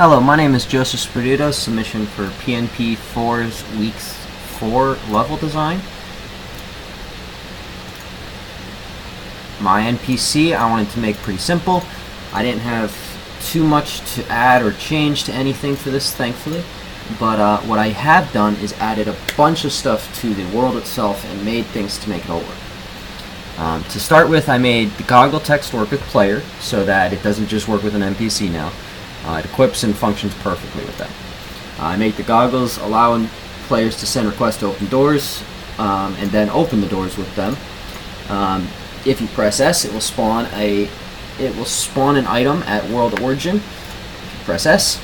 Hello, my name is Joseph Sperduto, submission for PnP4's Week 4 level design. My NPC I wanted to make pretty simple. I didn't have too much to add or change to anything for this, thankfully. But what I have done is added a bunch of stuff to the world itself and made things to make it all work. To start with, I made the goggle text work with player so that it doesn't just work with an NPC now. It equips and functions perfectly with that. I make the goggles allowing players to send requests to open doors and then open the doors with them. If you press S, it will spawn an item at world origin. If you press S,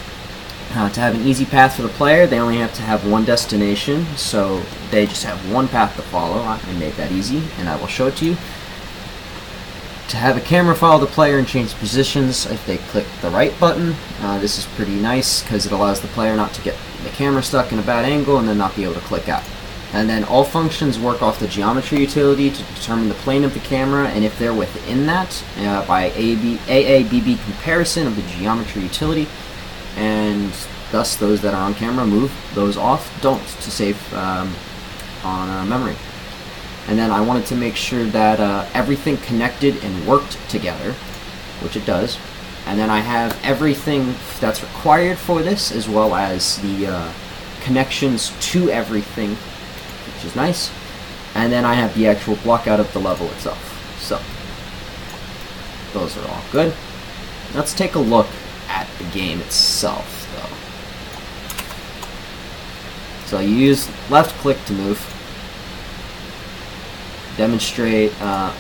to have an easy path for the player, they only have to have one destination, so they just have one path to follow. I made that easy, and I will show it to you. To have a camera follow the player and change positions if they click the right button. This is pretty nice because it allows the player not to get the camera stuck in a bad angle and then not be able to click out. And then all functions work off the geometry utility to determine the plane of the camera, and if they're within that by AABB comparison of the geometry utility, and thus those that are on camera move, those off don't, to save on memory. And then I wanted to make sure that everything connected and worked together, which it does. And then I have everything that's required for this, as well as the connections to everything, which is nice. And then I have the actual block out of the level itself. So, those are all good. Let's take a look at the game itself, though. So you use left click to move. Demonstrate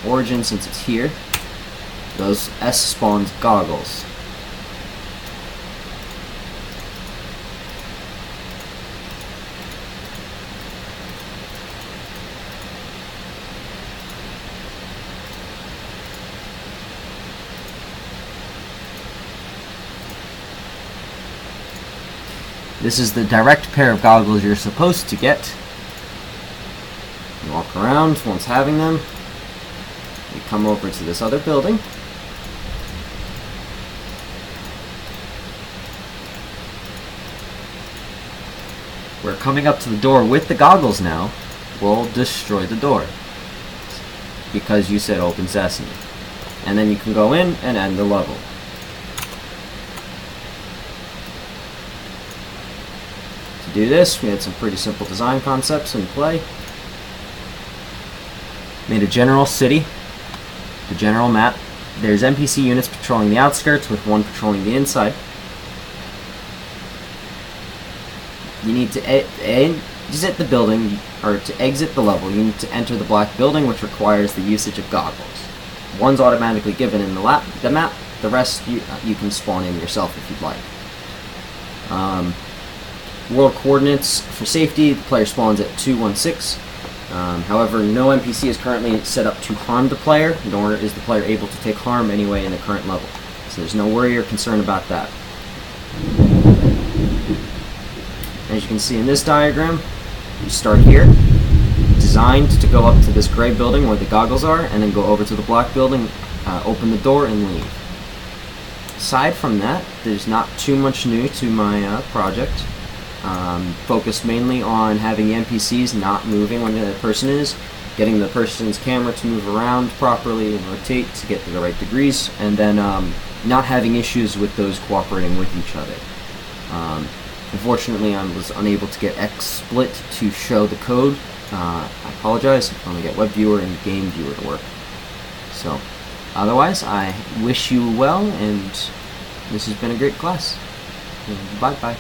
origin since it's here. Those S spawns goggles. This is the direct pair of goggles you're supposed to get. You walk around once having them. You come over to this other building. We're coming up to the door with the goggles now. We'll destroy the door because you said open sesame. And then you can go in and end the level. To do this, we had some pretty simple design concepts in play. Made a general city, the general map. There's NPC units patrolling the outskirts with one patrolling the inside. You need to exit the building, or to exit the level, you need to enter the black building, which requires the usage of goggles. One's automatically given in the map, the rest you can spawn in yourself if you'd like. World coordinates for safety, the player spawns at 216. However, no NPC is currently set up to harm the player, nor is the player able to take harm anyway in the current level. So there's no worry or concern about that. As you can see in this diagram, you start here, designed to go up to this gray building where the goggles are, and then go over to the black building, open the door, and leave. Aside from that, there's not too much new to my project. Focused mainly on having the NPCs not moving when the person is, getting the person's camera to move around properly and rotate to get to the right degrees, and then not having issues with those cooperating with each other. Unfortunately, I was unable to get XSplit to show the code. I apologize. I can only get WebViewer and Game Viewer to work. So, otherwise, I wish you well, and this has been a great class. Bye-bye.